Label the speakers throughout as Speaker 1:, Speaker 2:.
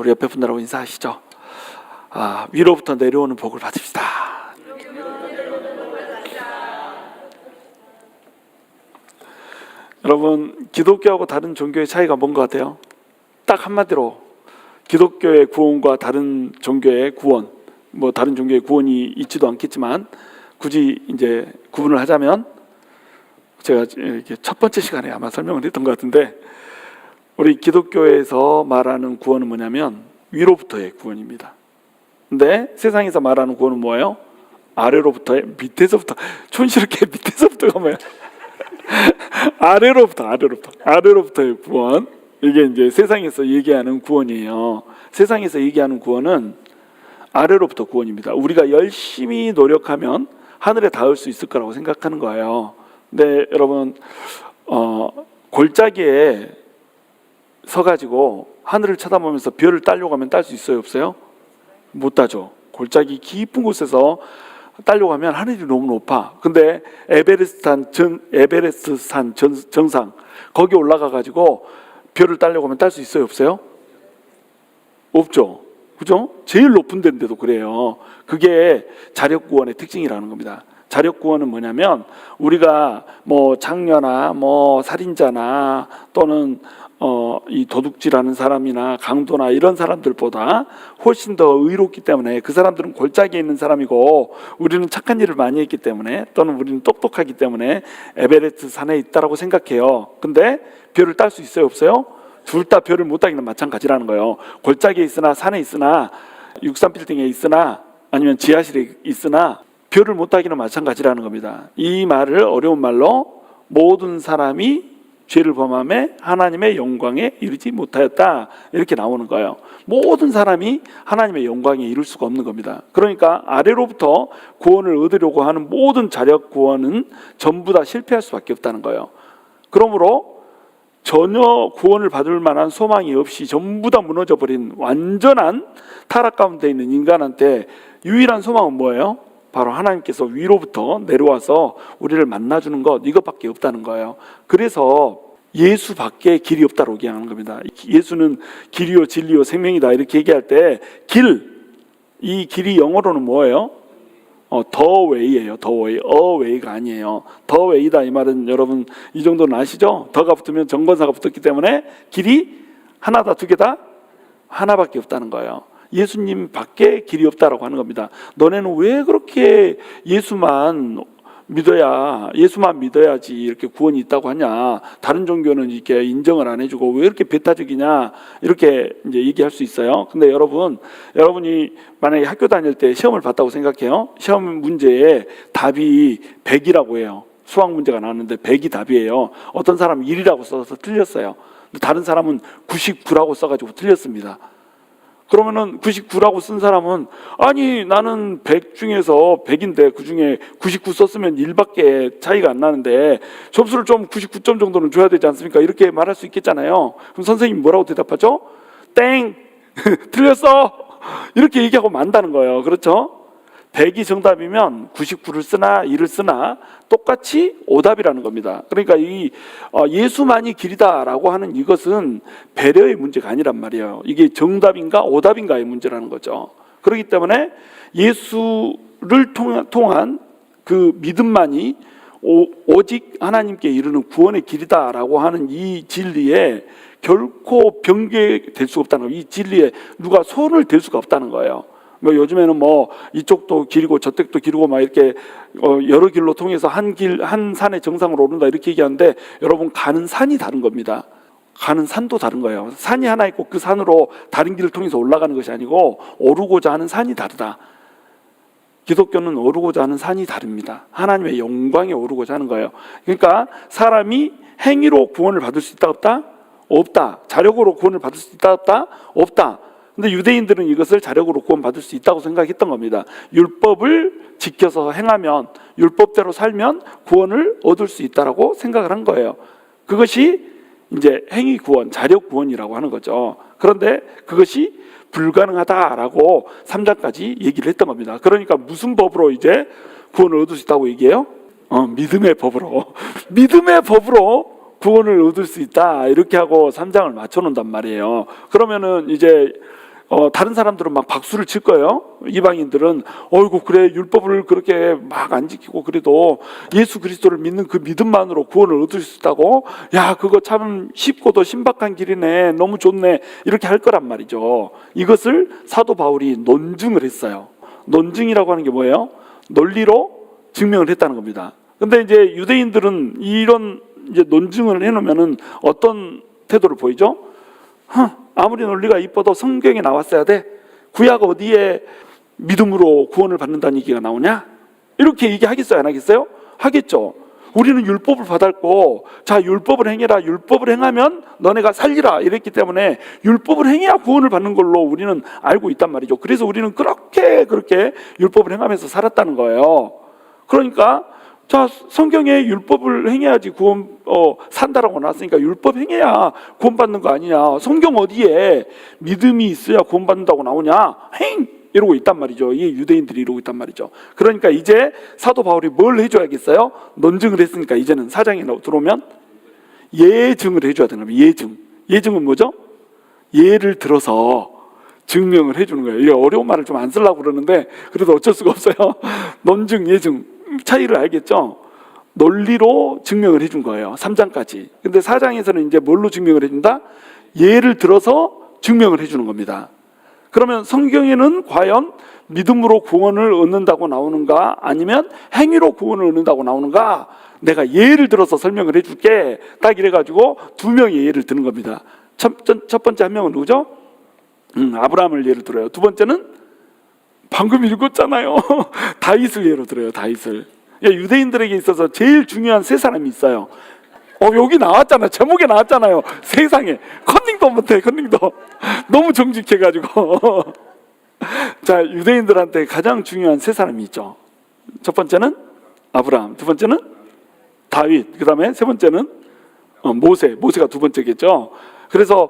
Speaker 1: 우리 옆에 분들하고 인사하시죠. 위로부터 내려오는 복을 받읍시다. 여러분, 기독교하고 다른 종교의 차이가 뭔 것 같아요? 딱 한마디로 기독교의 구원과 다른 종교의 구원, 뭐 다른 종교의 구원이 있지도 않겠지만 굳이 이제 구분을 하자면, 제가 이렇게 첫 번째 시간에 아마 설명을 했던 것 같은데, 우리 기독교에서 말하는 구원은 뭐냐면 위로부터의 구원입니다. 근데 세상에서 말하는 구원은 뭐예요? 아래로부터의, 밑에서부터, 촌스럽게 밑에서부터가 뭐야? 아래로부터의 구원. 이게 이제 세상에서 얘기하는 구원이에요. 세상에서 얘기하는 구원은 아래로부터 구원입니다. 우리가 열심히 노력하면 하늘에 닿을 수 있을 거라고 생각하는 거예요. 근데 여러분, 골짜기에 서가지고 하늘을 쳐다보면서 별을 따려고 하면 딸 수 있어요, 없어요? 못 따죠. 골짜기 깊은 곳에서 따려고 하면 하늘이 너무 높아. 근데 에베레스트 산 정상, 거기 올라가가지고 별을 따려고 하면 딸 수 있어요, 없어요? 없죠. 그죠? 제일 높은 데인데도 그래요. 그게 자력구원의 특징이라는 겁니다. 자력구원은 뭐냐면, 우리가 뭐 장녀나 뭐 살인자나 또는 이 도둑질하는 사람이나 강도나 이런 사람들보다 훨씬 더 의롭기 때문에, 그 사람들은 골짜기에 있는 사람이고 우리는 착한 일을 많이 했기 때문에, 또는 우리는 똑똑하기 때문에 에베레스트 산에 있다라고 생각해요. 근데 별을 딸 수 있어요, 없어요? 둘 다 별을 못 따기는 마찬가지라는 거예요. 골짜기에 있으나 산에 있으나 63빌딩에 있으나 아니면 지하실에 있으나 별을 못 따기는 마찬가지라는 겁니다. 이 말을 어려운 말로 모든 사람이 죄를 범함에 하나님의 영광에 이르지 못하였다, 이렇게 나오는 거예요. 모든 사람이 하나님의 영광에 이를 수가 없는 겁니다. 그러니까 아래로부터 구원을 얻으려고 하는 모든 자력 구원은 전부 다 실패할 수밖에 없다는 거예요. 그러므로 전혀 구원을 받을 만한 소망이 없이 전부 다 무너져버린 완전한 타락 가운데 있는 인간한테 유일한 소망은 뭐예요? 바로 하나님께서 위로부터 내려와서 우리를 만나주는 것, 이것밖에 없다는 거예요. 그래서 예수밖에 길이 없다고 얘기하는 겁니다. 예수는 길이요 진리요 생명이다, 이렇게 얘기할 때 이 길이 영어로는 뭐예요? 더 웨이예요. 더 웨이. 웨이가 아니에요. 더 웨이다, 이 말은 여러분 이 정도는 아시죠? 더가 붙으면 정관사가 붙었기 때문에 길이 하나다, 두 개다? 하나밖에 없다는 거예요. 예수님 밖에 길이 없다라고 하는 겁니다. 너네는 왜 그렇게 예수만 믿어야지 이렇게 구원이 있다고 하냐? 다른 종교는 이렇게 인정을 안 해주고 왜 이렇게 배타적이냐? 이렇게 이제 얘기할 수 있어요. 근데 여러분이 만약에 학교 다닐 때 시험을 봤다고 생각해요. 시험 문제에 답이 100이라고 해요. 수학 문제가 나왔는데 100이 답이에요. 어떤 사람은 1이라고 써서 틀렸어요. 다른 사람은 99라고 써가지고 틀렸습니다. 그러면은 99라고 쓴 사람은, 아니 나는 100 중에서 100인데 그 중에 99 썼으면 1밖에 차이가 안 나는데 점수를 좀 99점 정도는 줘야 되지 않습니까? 이렇게 말할 수 있겠잖아요. 그럼 선생님이 뭐라고 대답하죠? 땡! 틀렸어! 이렇게 얘기하고 만다는 거예요. 그렇죠? 100이 정답이면 99를 쓰나 1을 쓰나 똑같이 오답이라는 겁니다. 그러니까 이 예수만이 길이다라고 하는 이것은 배려의 문제가 아니란 말이에요. 이게 정답인가 오답인가의 문제라는 거죠. 그렇기 때문에 예수를 통한 그 믿음만이 오직 하나님께 이르는 구원의 길이다라고 하는 이 진리에 결코 변개될 수가 없다는 거예요. 이 진리에 누가 손을 댈 수가 없다는 거예요. 뭐 요즘에는 뭐 이쪽도 길고 저쪽도 길고 막 이렇게 여러 길로 통해서 한 산의 정상으로 오른다, 이렇게 얘기하는데, 여러분 가는 산이 다른 겁니다. 가는 산도 다른 거예요. 산이 하나 있고 그 산으로 다른 길을 통해서 올라가는 것이 아니고 오르고자 하는 산이 다르다. 기독교는 오르고자 하는 산이 다릅니다. 하나님의 영광에 오르고자 하는 거예요. 그러니까 사람이 행위로 구원을 받을 수 있다, 없다? 없다. 자력으로 구원을 받을 수 있다, 없다? 없다. 근데 유대인들은 이것을 자력으로 구원받을 수 있다고 생각했던 겁니다. 율법을 지켜서 행하면, 율법대로 살면 구원을 얻을 수 있다라고 생각을 한 거예요. 그것이 이제 행위 구원, 자력 구원이라고 하는 거죠. 그런데 그것이 불가능하다라고 3장까지 얘기를 했던 겁니다. 그러니까 무슨 법으로 이제 구원을 얻을 수 있다고 얘기해요? 믿음의 법으로. 믿음의 법으로 구원을 얻을 수 있다, 이렇게 하고 3장을 맞춰 놓는단 말이에요. 그러면은 이제 다른 사람들은 막 박수를 칠 거예요. 이방인들은 어이구 그래 율법을 그렇게 막 안 지키고 그래도 예수 그리스도를 믿는 그 믿음만으로 구원을 얻을 수 있다고? 야 그거 참 쉽고도 신박한 길이네, 너무 좋네, 이렇게 할 거란 말이죠. 이것을 사도 바울이 논증을 했어요. 논증이라고 하는 게 뭐예요? 논리로 증명을 했다는 겁니다. 근데 이제 유대인들은 이런 이제 논증을 해놓으면은 어떤 태도를 보이죠? 아무리 논리가 이뻐도 성경에 나왔어야 돼. 구약 어디에 믿음으로 구원을 받는다는 얘기가 나오냐? 이렇게 얘기하겠어요, 안 하겠어요? 하겠죠. 우리는 율법을 받았고, 자 율법을 행해라, 율법을 행하면 너네가 살리라 이랬기 때문에 율법을 행해야 구원을 받는 걸로 우리는 알고 있단 말이죠. 그래서 우리는 그렇게 율법을 행하면서 살았다는 거예요. 그러니까 자 성경에 율법을 행해야지 구원 산다라고 나왔으니까 율법 행해야 구원 받는 거 아니냐, 성경 어디에 믿음이 있어야 구원 받는다고 나오냐, 행! 이러고 있단 말이죠. 이 유대인들이 이러고 있단 말이죠. 그러니까 이제 사도 바울이 뭘 해줘야겠어요? 논증을 했으니까 이제는 사장에 들어오면 예증을 해줘야 되는 겁니다. 예증은 뭐죠? 예를 들어서 증명을 해주는 거예요. 이게 어려운 말을 좀 안 쓰려고 그러는데 그래도 어쩔 수가 없어요. 논증, 예증 차이를 알겠죠? 논리로 증명을 해준 거예요. 3장까지. 근데 4장에서는 이제 뭘로 증명을 해준다? 예를 들어서 증명을 해주는 겁니다. 그러면 성경에는 과연 믿음으로 구원을 얻는다고 나오는가, 아니면 행위로 구원을 얻는다고 나오는가? 내가 예를 들어서 설명을 해줄게. 딱 이래가지고 두 명의 예를 드는 겁니다. 첫 번째 한 명은 누구죠? 아브라함을 예를 들어요. 두 번째는 방금 읽었잖아요. 다윗을 예로 들어요. 다윗을. 유대인들에게 있어서 제일 중요한 세 사람이 있어요. 여기 나왔잖아요. 제목에 나왔잖아요. 세상에 컨닝도 못해. 컨닝도 너무 정직해가지고. 자, 유대인들한테 가장 중요한 세 사람이 있죠. 첫 번째는 아브라함, 두 번째는 다윗, 그 다음에 세 번째는 모세가 두 번째겠죠. 그래서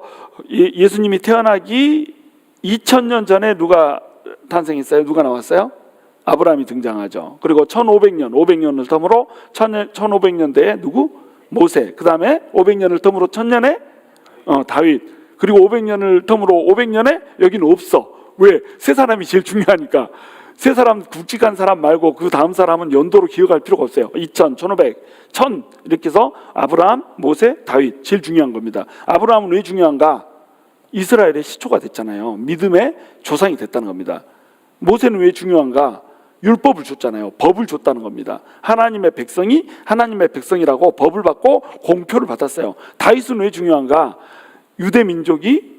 Speaker 1: 예수님이 태어나기 2000년 전에 누가 탄생했어요? 누가 나왔어요? 아브라함이 등장하죠. 그리고 500년을 텀으로 1500년대에 누구? 모세. 그 다음에 500년을 텀으로 1000년에 다윗. 그리고 500년을 텀으로 500년에 여기는 없어. 왜? 세 사람이 제일 중요하니까. 세 사람 굵직한 사람 말고 그 다음 사람은 연도로 기억할 필요가 없어요. 2000, 1500, 1000 이렇게 해서 아브라함, 모세, 다윗 제일 중요한 겁니다. 아브라함은 왜 중요한가? 이스라엘의 시초가 됐잖아요. 믿음의 조상이 됐다는 겁니다. 모세는 왜 중요한가? 율법을 줬잖아요. 법을 줬다는 겁니다. 하나님의 백성이 하나님의 백성이라고 법을 받고 공표를 받았어요. 다윗은 왜 중요한가? 유대 민족이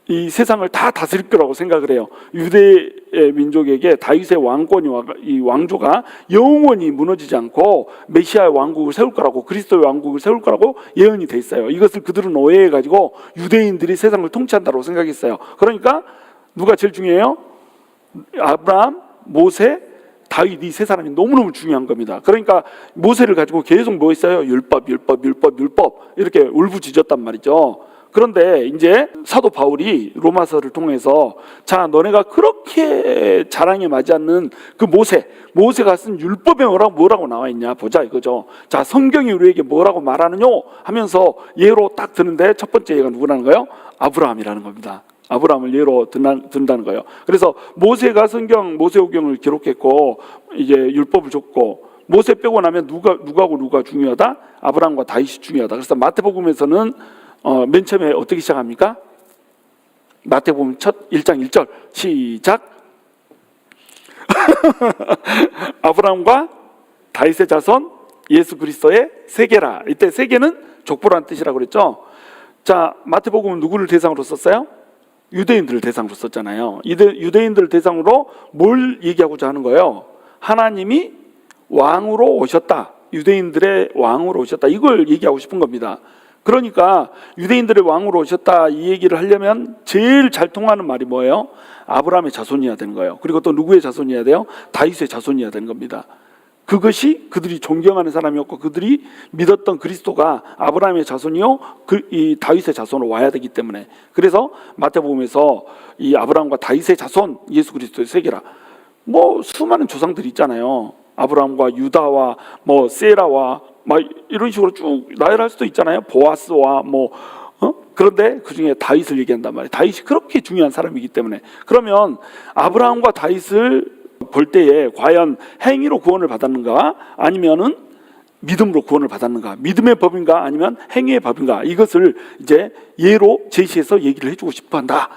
Speaker 1: 이 세상을 다 다스릴 거라고 생각을 해요. 유대의 민족에게 다윗의 왕권이와 이 왕조가 영원히 무너지지 않고 메시아의 왕국을 세울 거라고, 그리스도의 왕국을 세울 거라고 예언이 돼 있어요. 이것을 그들은 오해해가지고 유대인들이 세상을 통치한다고 생각했어요. 그러니까 누가 제일 중요해요? 아브라함, 모세, 다윗, 이 세 사람이 너무너무 중요한 겁니다. 그러니까 모세를 가지고 계속 뭐 했어요? 율법 이렇게 울부짖었단 말이죠. 그런데 이제 사도 바울이 로마서를 통해서 자 너네가 그렇게 자랑에 맞지 않는 그 모세가 쓴 율법에 뭐라고 나와 있냐 보자 이거죠. 자 성경이 우리에게 뭐라고 말하느냐 하면서 예로 딱 드는데 첫 번째 예가 누구라는 거예요? 아브라함이라는 겁니다. 아브라함을 예로 든다는 거예요. 그래서 모세가 모세오경을 기록했고 이제 율법을 줬고, 모세 빼고 나면 누가 중요하다? 아브라함과 다윗이 중요하다. 그래서 마태복음에서는 맨 처음에 어떻게 시작합니까? 마태복음 1장 1절 시작. 아브라함과 다윗의 자손 예수 그리스도의 세계라. 이때 세계는 족보라는 뜻이라고 그랬죠. 자, 마태복음은 누구를 대상으로 썼어요? 유대인들을 대상으로 썼잖아요. 유대인들을 대상으로 뭘 얘기하고자 하는 거예요? 하나님이 왕으로 오셨다. 유대인들의 왕으로 오셨다. 이걸 얘기하고 싶은 겁니다. 그러니까 유대인들의 왕으로 오셨다 이 얘기를 하려면 제일 잘 통하는 말이 뭐예요? 아브라함의 자손이어야 되는 거예요. 그리고 또 누구의 자손이어야 돼요? 다윗의 자손이어야 되는 겁니다. 그것이 그들이 존경하는 사람이었고 그들이 믿었던 그리스도가 아브라함의 자손이요 이 다윗의 자손으로 와야 되기 때문에, 그래서 마태복음에서 이 아브라함과 다윗의 자손 예수 그리스도의 세계라, 뭐 수많은 조상들이 있잖아요. 아브라함과 유다와 뭐 세라와 막 이런 식으로 쭉 나열할 수도 있잖아요. 보아스와 그런데 그중에 다윗을 얘기한단 말이에요. 다윗이 그렇게 중요한 사람이기 때문에. 그러면 아브라함과 다윗을 볼 때에 과연 행위로 구원을 받았는가, 아니면은 믿음으로 구원을 받았는가, 믿음의 법인가 아니면 행위의 법인가, 이것을 이제 예로 제시해서 얘기를 해주고 싶어한다.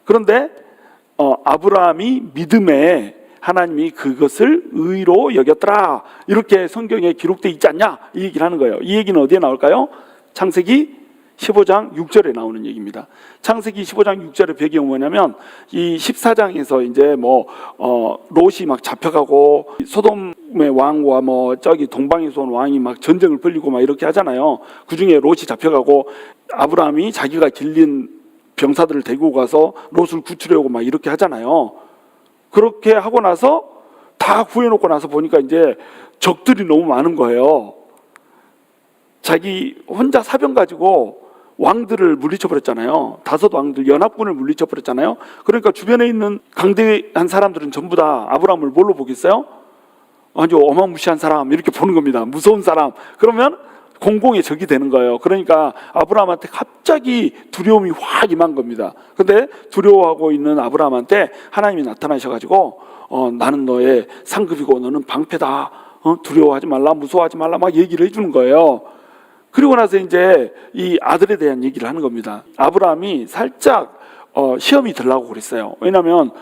Speaker 1: 그런데 아브라함이 믿음에 하나님이 그것을 의로 여겼더라, 이렇게 성경에 기록되어 있지 않냐, 이 얘기를 하는 거예요. 이 얘기는 어디에 나올까요? 창세기 15장 6절에 나오는 얘기입니다. 창세기 15장 6절의 배경은 뭐냐면, 이 14장에서 이제 롯이 막 잡혀가고 소돔의 왕과 저기 동방에서 온 왕이 막 전쟁을 벌이고 막 이렇게 하잖아요. 그 중에 롯이 잡혀가고 아브라함이 자기가 길린 병사들을 데리고 가서 롯을 구출해오고 막 이렇게 하잖아요. 그렇게 하고 나서 다 구해놓고 나서 보니까 이제 적들이 너무 많은 거예요. 자기 혼자 사병 가지고 왕들을 물리쳐버렸잖아요. 5 왕들, 연합군을 물리쳐버렸잖아요. 그러니까 주변에 있는 강대한 사람들은 전부 다 아브라함을 뭘로 보겠어요? 아주 어마무시한 사람, 이렇게 보는 겁니다. 무서운 사람. 그러면 공공의 적이 되는 거예요. 그러니까 아브라함한테 갑자기 두려움이 확 임한 겁니다. 근데 두려워하고 있는 아브라함한테 하나님이 나타나셔가지고 나는 너의 상급이고 너는 방패다, 두려워하지 말라, 무서워하지 말라, 막 얘기를 해주는 거예요. 그리고 나서 이제 이 아들에 대한 얘기를 하는 겁니다. 아브라함이 살짝 시험이 들라고 그랬어요. 왜냐하면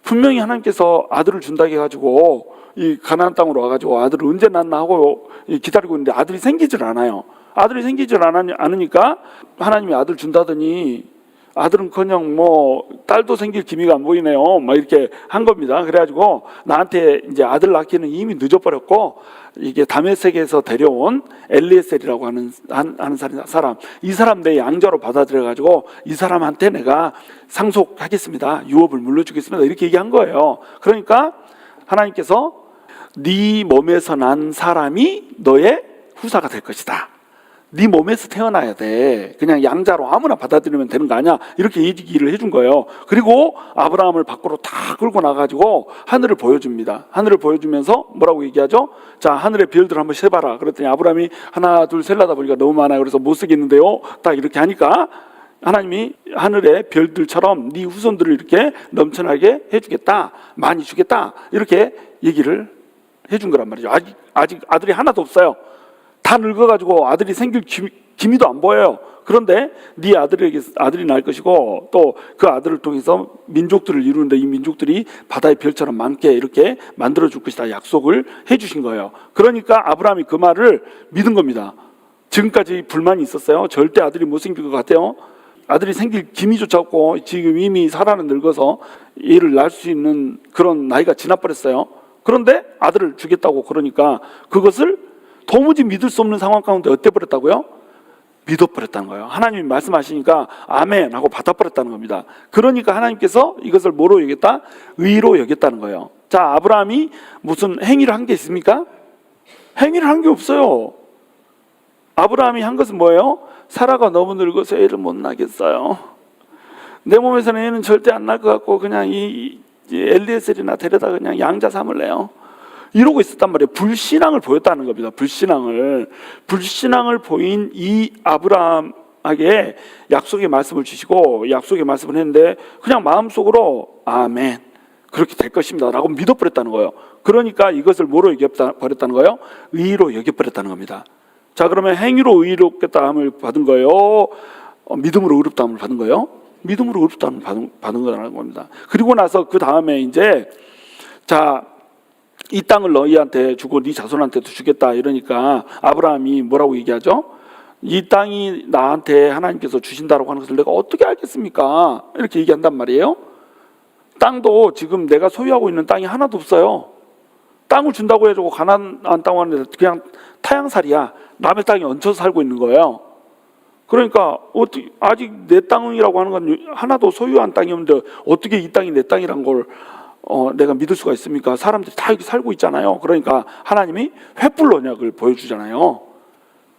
Speaker 1: 분명히 하나님께서 아들을 준다고 해가지고 이 가나안 땅으로 와가지고 아들을 언제 낳나 하고 기다리고 있는데 아들이 생기질 않아요. 아들이 생기질 않으니까 하나님이 아들 준다더니 아들은커녕 딸도 생길 기미가 안 보이네요, 막 이렇게 한 겁니다. 그래가지고 나한테 이제 아들 낳기는 이미 늦어버렸고, 이게 다메섹에서 데려온 엘리에셀이라고 하는 사람, 이 사람 내 양자로 받아들여가지고 이 사람한테 내가 상속하겠습니다, 유업을 물려주겠습니다, 이렇게 얘기한 거예요. 그러니까 하나님께서 네 몸에서 난 사람이 너의 후사가 될 것이다. 네 몸에서 태어나야 돼. 그냥 양자로 아무나 받아들이면 되는 거 아니야, 이렇게 얘기를 해준 거예요. 그리고 아브라함을 밖으로 다 끌고 나가지고 하늘을 보여줍니다. 하늘을 보여주면서 뭐라고 얘기하죠? 자, 하늘의 별들 한번 세봐라. 그랬더니 아브라함이 하나 둘 셀라다 보니까 너무 많아요. 그래서 못 쓰겠는데요, 딱 이렇게 하니까 하나님이 하늘의 별들처럼 네 후손들을 이렇게 넘쳐나게 해주겠다, 많이 주겠다, 이렇게 얘기를 해준 거란 말이죠. 아직 아들이 하나도 없어요. 다 늙어가지고 아들이 생길 기미도 안 보여요. 그런데 네 아들이 날 것이고 또 그 아들을 통해서 민족들을 이루는데 이 민족들이 바다의 별처럼 많게 이렇게 만들어줄 것이다, 약속을 해주신 거예요. 그러니까 아브라함이 그 말을 믿은 겁니다. 지금까지 불만이 있었어요. 절대 아들이 못 생길 것 같아요. 아들이 생길 기미조차 없고 지금 이미 사라는 늙어서 얘를 낳을 수 있는 그런 나이가 지나버렸어요. 그런데 아들을 주겠다고 그러니까 그것을 도무지 믿을 수 없는 상황 가운데 어때 버렸다고요? 믿어버렸다는 거예요. 하나님이 말씀하시니까 아멘 하고 받아버렸다는 겁니다. 그러니까 하나님께서 이것을 뭐로 여겼다? 의로 여겼다는 거예요. 자, 아브라함이 무슨 행위를 한 게 있습니까? 행위를 한 게 없어요. 아브라함이 한 것은 뭐예요? 사라가 너무 늙어서 애를 못 낳겠어요. 내 몸에서는 애는 절대 안 날 것 같고 그냥 이 엘리에셀이나 데려다 그냥 양자 삼을래요, 이러고 있었단 말이에요. 불신앙을 보였다는 겁니다. 불신앙을 보인 이 아브라함에게 약속의 말씀을 주시고 약속의 말씀을 했는데 그냥 마음속으로 아멘, 그렇게 될 것입니다 라고 믿어버렸다는 거예요. 그러니까 이것을 뭐로 여겨버렸다는 거예요? 의로 여겨버렸다는 겁니다. 자, 그러면 행위로 의롭다함을 받은 거예요? 믿음으로 의롭다함을 받은 거예요? 믿음으로 의롭다함을 받은 거라는 겁니다. 그리고 나서 그 다음에 이제 자, 이 땅을 너희한테 주고 네 자손한테도 주겠다 이러니까 아브라함이 뭐라고 얘기하죠? 이 땅이 나한테 하나님께서 주신다고 하는 것을 내가 어떻게 알겠습니까? 이렇게 얘기한단 말이에요. 땅도 지금 내가 소유하고 있는 땅이 하나도 없어요. 땅을 준다고 해가지고 가나안 땅 안에 그냥 타양살이야. 남의 땅에 얹혀서 살고 있는 거예요. 그러니까 아직 내 땅이라고 하는 건 하나도 소유한 땅이 없는데 어떻게 이 땅이 내 땅이란 걸 내가 믿을 수가 있습니까? 사람들이 다 여기 살고 있잖아요. 그러니까 하나님이 횃불 언약을 보여주잖아요.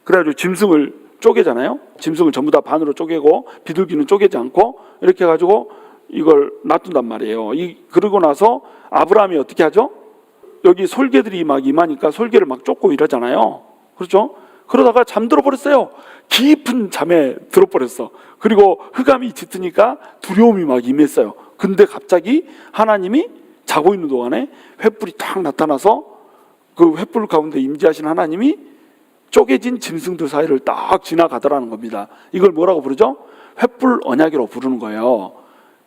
Speaker 1: 그래가지고 짐승을 쪼개잖아요. 짐승을 전부 다 반으로 쪼개고 비둘기는 쪼개지 않고 이렇게 해가지고 이걸 놔둔단 말이에요. 그러고 나서 아브라함이 어떻게 하죠? 여기 솔개들이 막 임하니까 솔개를 막 쫓고 이러잖아요. 그렇죠? 그러다가 잠들어 버렸어요. 깊은 잠에 들어버렸어. 그리고 흑암이 짙으니까 두려움이 막 임했어요. 근데 갑자기 하나님이 자고 있는 동안에 횃불이 딱 나타나서 그 횃불 가운데 임재하신 하나님이 쪼개진 짐승들 사이를 딱 지나가더라는 겁니다. 이걸 뭐라고 부르죠? 횃불 언약이라고 부르는 거예요.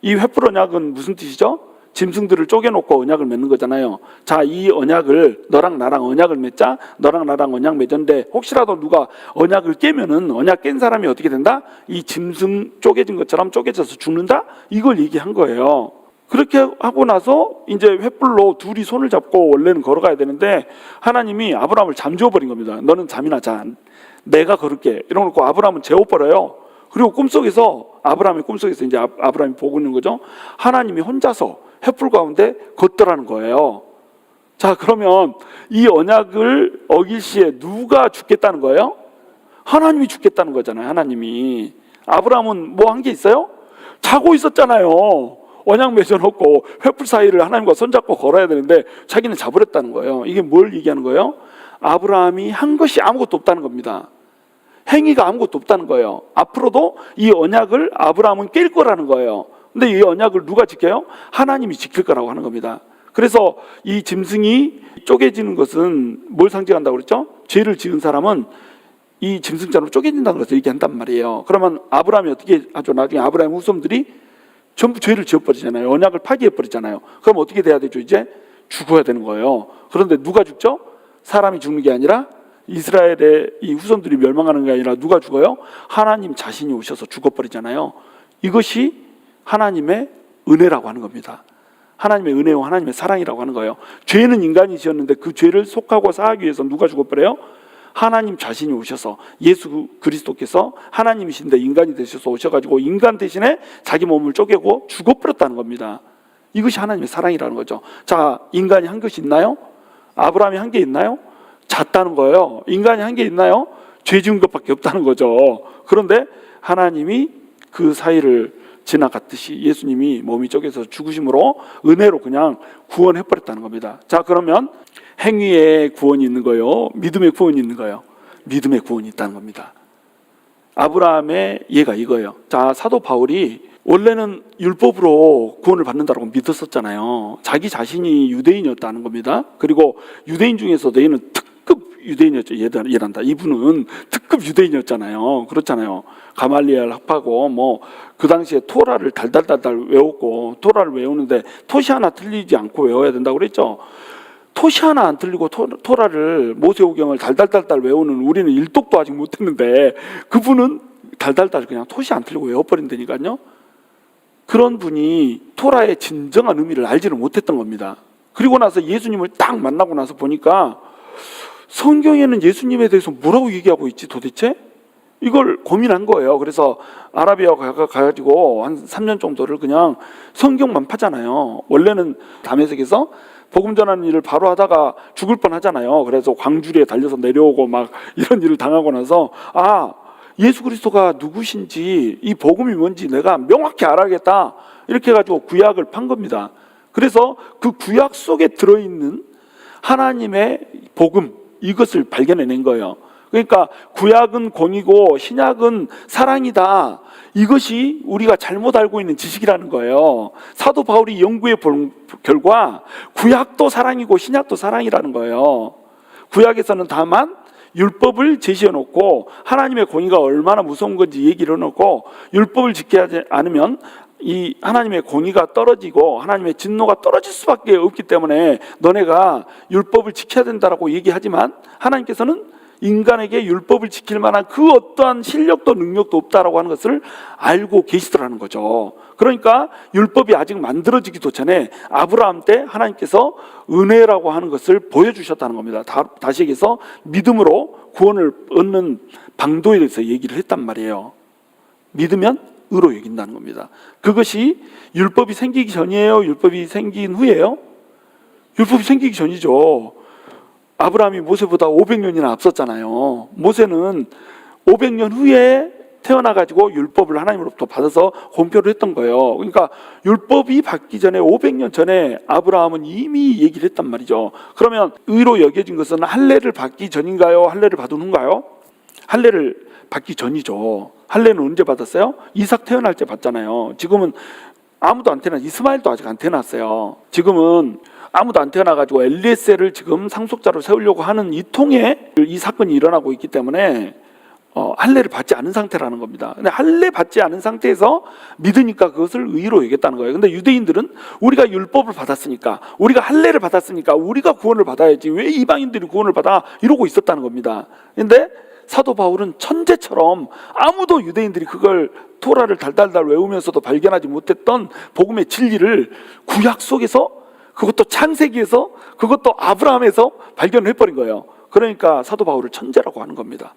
Speaker 1: 이 횃불 언약은 무슨 뜻이죠? 짐승들을 쪼개놓고 언약을 맺는 거잖아요. 자, 이 언약을 너랑 나랑 언약을 맺자. 너랑 나랑 언약 맺었는데 혹시라도 누가 언약을 깨면은 언약 깬 사람이 어떻게 된다? 이 짐승 쪼개진 것처럼 쪼개져서 죽는다? 이걸 얘기한 거예요. 그렇게 하고 나서 이제 횃불로 둘이 손을 잡고 원래는 걸어가야 되는데 하나님이 아브라함을 잠재워버린 겁니다. 너는 잠이나 자. 내가 걸을게. 이러고 아브라함은 재워버려요. 그리고 아브라함의 꿈속에서 이제 아브라함이 보고 있는 거죠. 하나님이 혼자서 횃불 가운데 걷더라는 거예요. 자, 그러면 이 언약을 어길 시에 누가 죽겠다는 거예요? 하나님이 죽겠다는 거잖아요. 하나님이. 아브라함은 뭐 한 게 있어요? 자고 있었잖아요. 언약 맺어놓고 횃불 사이를 하나님과 손잡고 걸어야 되는데 자기는 자버렸다는 거예요. 이게 뭘 얘기하는 거예요? 아브라함이 한 것이 아무것도 없다는 겁니다. 행위가 아무것도 없다는 거예요. 앞으로도 이 언약을 아브라함은 깰 거라는 거예요. 근데 이 언약을 누가 지켜요? 하나님이 지킬 거라고 하는 겁니다. 그래서 이 짐승이 쪼개지는 것은 뭘 상징한다고 그랬죠? 죄를 지은 사람은 이 짐승처럼 쪼개진다는 것을 얘기한단 말이에요. 그러면 아브라함이 어떻게 하죠? 나중에 아브라함 후손들이 전부 죄를 지어버리잖아요. 언약을 파기해버리잖아요. 그럼 어떻게 돼야 되죠? 이제 죽어야 되는 거예요. 그런데 누가 죽죠? 사람이 죽는 게 아니라 이스라엘의 이 후손들이 멸망하는 게 아니라 누가 죽어요? 하나님 자신이 오셔서 죽어버리잖아요. 이것이 하나님의 은혜라고 하는 겁니다. 하나님의 은혜와 하나님의 사랑이라고 하는 거예요. 죄는 인간이 지었는데 그 죄를 속하고 사하기 위해서 누가 죽어버려요? 하나님 자신이 오셔서 예수 그리스도께서 하나님이신데 인간이 되셔서 오셔가지고 인간 대신에 자기 몸을 쪼개고 죽어버렸다는 겁니다. 이것이 하나님의 사랑이라는 거죠. 자, 인간이 한 것이 있나요? 아브라함이 한 게 있나요? 잤다는 거예요. 인간이 한 게 있나요? 죄 지은 것밖에 없다는 거죠. 그런데 하나님이 그 사이를 지나갔듯이 예수님이 몸이 쪼개서 죽으심으로 은혜로 그냥 구원해버렸다는 겁니다. 자, 그러면 행위의 구원이 있는 거요? 믿음의 구원이 있는 거요? 믿음의 구원이 있다는 겁니다. 아브라함의 예가 이거예요. 자, 사도 바울이 원래는 율법으로 구원을 받는다고 믿었었잖아요. 자기 자신이 유대인이었다는 겁니다. 그리고 유대인 중에서도 얘는 특급 유대인이었죠. 얘란다. 이분은 특급 유대인이었잖아요. 그렇잖아요. 가말리엘 학파고 뭐 그 당시에 토라를 달달달달 외웠고, 토라를 외우는데 토시 하나 틀리지 않고 외워야 된다고 그랬죠. 토시 하나 안 틀리고 토라를 모세오경을 달달달달 외우는 우리는 일독도 아직 못했는데 그분은 달달달 그냥 토시 안 틀리고 외워버린다니까요. 그런 분이 토라의 진정한 의미를 알지를 못했던 겁니다. 그리고 나서 예수님을 딱 만나고 나서 보니까 성경에는 예수님에 대해서 뭐라고 얘기하고 있지 도대체? 이걸 고민한 거예요. 그래서 아라비아 가가지고 한 3년 정도를 그냥 성경만 파잖아요. 원래는 다메섹에서 복음 전하는 일을 바로 하다가 죽을 뻔 하잖아요. 그래서 광주리에 달려서 내려오고 막 이런 일을 당하고 나서 예수 그리스도가 누구신지 이 복음이 뭔지 내가 명확히 알아야겠다 이렇게 해가지고 구약을 판 겁니다. 그래서 그 구약 속에 들어있는 하나님의 복음 이것을 발견해낸 거예요. 그러니까 구약은 공이고 신약은 사랑이다. 이것이 우리가 잘못 알고 있는 지식이라는 거예요. 사도 바울이 연구해 본 결과 구약도 사랑이고 신약도 사랑이라는 거예요. 구약에서는 다만 율법을 제시해 놓고 하나님의 공의가 얼마나 무서운 건지 얘기를 해놓고 율법을 지키지 않으면 이 하나님의 공의가 떨어지고 하나님의 진노가 떨어질 수밖에 없기 때문에 너네가 율법을 지켜야 된다라고 얘기하지만 하나님께서는 인간에게 율법을 지킬 만한 그 어떠한 실력도 능력도 없다라고 하는 것을 알고 계시더라는 거죠. 그러니까 율법이 아직 만들어지기도 전에 아브라함 때 하나님께서 은혜라고 하는 것을 보여주셨다는 겁니다. 다시 얘기해서 믿음으로 구원을 얻는 방도에 대해서 얘기를 했단 말이에요. 믿으면 의로 여긴다는 겁니다. 그것이 율법이 생기기 전이에요? 율법이 생긴 후예요? 율법이 생기기 전이죠. 아브라함이 모세보다 500년이나 앞섰잖아요. 모세는 500년 후에 태어나가지고 율법을 하나님으로부터 받아서 공표를 했던 거예요. 그러니까 율법이 받기 전에 500년 전에 아브라함은 이미 얘기를 했단 말이죠. 그러면 의로 여겨진 것은 할례를 받기 전인가요? 할례를 받은 후인가요? 할례를 받기 전이죠. 할례는 언제 받았어요? 이삭 태어날 때 받잖아요. 지금은 아무도 안 태어나, 이스마엘도 아직 안 태어났어요. 지금은 아무도 안 태어나가지고 엘리에셀을 지금 상속자로 세우려고 하는 이 통에 이 사건이 일어나고 있기 때문에 할례를 받지 않은 상태라는 겁니다. 근데 할례 받지 않은 상태에서 믿으니까 그것을 의로 여겼다는 거예요. 근데 유대인들은 우리가 율법을 받았으니까, 우리가 할례를 받았으니까 우리가 구원을 받아야지, 왜 이방인들이 구원을 받아, 이러고 있었다는 겁니다. 근데 사도 바울은 천재처럼 아무도 유대인들이 그걸 토라를 달달달 외우면서도 발견하지 못했던 복음의 진리를 구약 속에서, 그것도 창세기에서, 그것도 아브라함에서 발견을 해버린 거예요. 그러니까 사도 바울을 천재라고 하는 겁니다.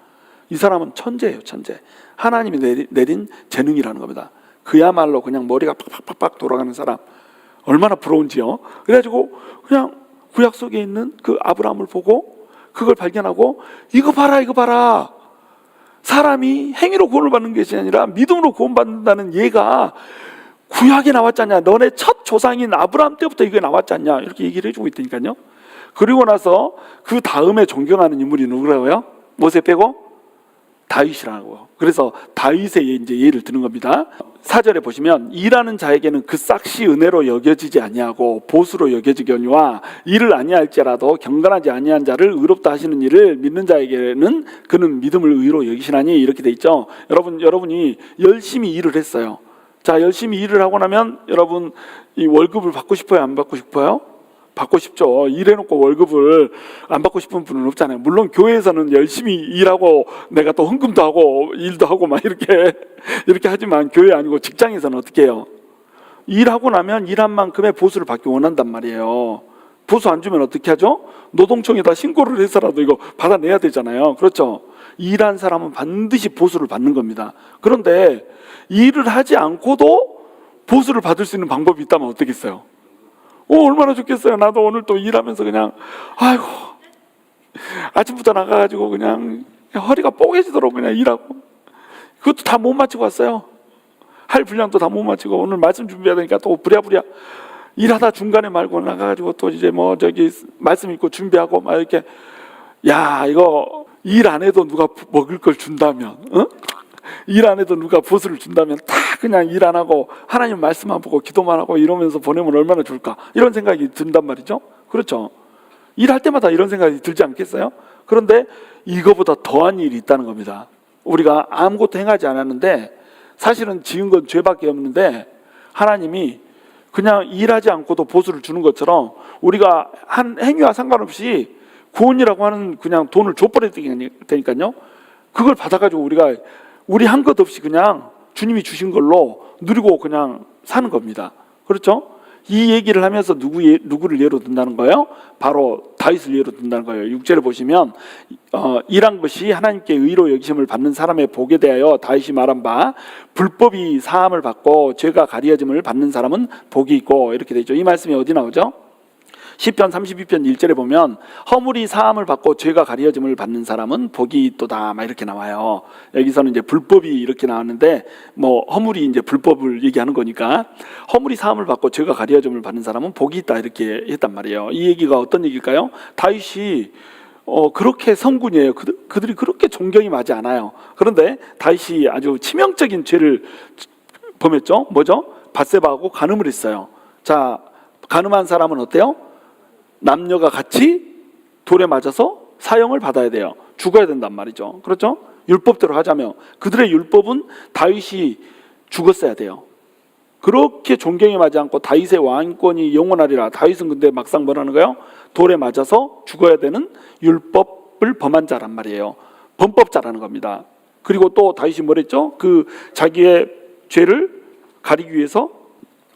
Speaker 1: 이 사람은 천재예요, 천재. 하나님이 내린 재능이라는 겁니다. 그야말로 그냥 머리가 팍팍팍 돌아가는 사람, 얼마나 부러운지요. 그래가지고 그냥 구약 속에 있는 그 아브라함을 보고 그걸 발견하고, 이거 봐라, 이거 봐라, 사람이 행위로 구원을 받는 것이 아니라 믿음으로 구원받는다는 예가 구약에 나왔지 않냐, 너네 첫 조상인 아브라함 때부터 이게 나왔지 않냐, 이렇게 얘기를 해주고 있다니까요. 그리고 나서 그 다음에 존경하는 인물이 누구라고요? 모세 빼고 다윗이라고. 그래서 다윗의 이제 예를 드는 겁니다. 4절에 보시면, 일하는 자에게는 그 싹시 은혜로 여겨지지 아니하고 보수로 여겨지거니와 일을 아니할지라도 경건하지 아니한 자를 의롭다 하시는 일을 믿는 자에게는 그는 믿음을 의로 여기시나니, 이렇게 돼 있죠. 여러분이 열심히 일을 했어요. 자, 열심히 일을 하고 나면 여러분 이 월급을 받고 싶어요, 안 받고 싶어요? 받고 싶죠. 일해놓고 월급을 안 받고 싶은 분은 없잖아요. 물론 교회에서는 열심히 일하고 내가 또 헌금도 하고 일도 하고 막 이렇게 하지만, 교회 아니고 직장에서는 어떻게 해요? 일하고 나면 일한 만큼의 보수를 받기 원한단 말이에요. 보수 안 주면 어떻게 하죠? 노동청에다 신고를 해서라도 이거 받아내야 되잖아요. 그렇죠? 일한 사람은 반드시 보수를 받는 겁니다. 그런데 일을 하지 않고도 보수를 받을 수 있는 방법이 있다면 어떻겠어요? 얼마나 좋겠어요. 나도 오늘 또 일하면서 그냥, 아이고, 아침부터 나가가지고 그냥 허리가 뽀개지도록 그냥 일하고, 그것도 다 못 마치고 왔어요. 할 분량도 다 못 마치고, 오늘 말씀 준비해야 되니까 또 부랴부랴 일하다 중간에 말고 나가가지고 또 이제 뭐 저기 말씀 읽고 준비하고 막 이렇게. 야, 이거 일 안 해도 누가 먹을 걸 준다면, 일 안 해도 누가 보수를 준다면 다 그냥 일 안 하고 하나님 말씀만 보고 기도만 하고 이러면서 보내면 얼마나 좋을까, 이런 생각이 든단 말이죠. 그렇죠? 일할 때마다 이런 생각이 들지 않겠어요? 그런데 이거보다 더한 일이 있다는 겁니다. 우리가 아무것도 행하지 않았는데, 사실은 지은 건 죄밖에 없는데 하나님이 그냥 일하지 않고도 보수를 주는 것처럼 우리가 한 행위와 상관없이 구원이라고 하는 그냥 돈을 줘버려야 되니까요. 그걸 받아가지고 우리 한 것 없이 그냥 주님이 주신 걸로 누리고 그냥 사는 겁니다. 그렇죠? 이 얘기를 하면서 누구를 예로 든다는 거예요? 바로 다윗을 예로 든다는 거예요. 6절에 보시면, 일한 것이 하나님께 의로 여기심을 받는 사람의 복에 대하여 다윗이 말한 바, 불법이 사함을 받고 죄가 가리어짐을 받는 사람은 복이 있고, 이렇게 되죠. 이 말씀이 어디 나오죠? 시편 32편 1절에 보면, 허물이 사함을 받고 죄가 가려짐을 받는 사람은 복이 있도다, 막 이렇게 나와요. 여기서는 이제 불법이 이렇게 나왔는데, 뭐 허물이 이제 불법을 얘기하는 거니까, 허물이 사함을 받고 죄가 가려짐을 받는 사람은 복이 있다, 이렇게 했단 말이에요. 이 얘기가 어떤 얘기일까요? 다윗이 그렇게 성군이에요. 그들이 그렇게 존경이 많지 않아요. 그런데 다윗이 아주 치명적인 죄를 범했죠. 뭐죠? 밧세바하고 간음을 했어요. 자, 간음한 사람은 어때요? 남녀가 같이 돌에 맞아서 사형을 받아야 돼요. 죽어야 된단 말이죠. 그렇죠? 율법대로 하자면 그들의 율법은 다윗이 죽었어야 돼요. 그렇게 존경에 맞지 않고 다윗의 왕권이 영원하리라. 다윗은 근데 막상 뭐라는 거예요? 돌에 맞아서 죽어야 되는 율법을 범한 자란 말이에요. 범법자라는 겁니다. 그리고 또 다윗이 뭐랬죠? 그 자기의 죄를 가리기 위해서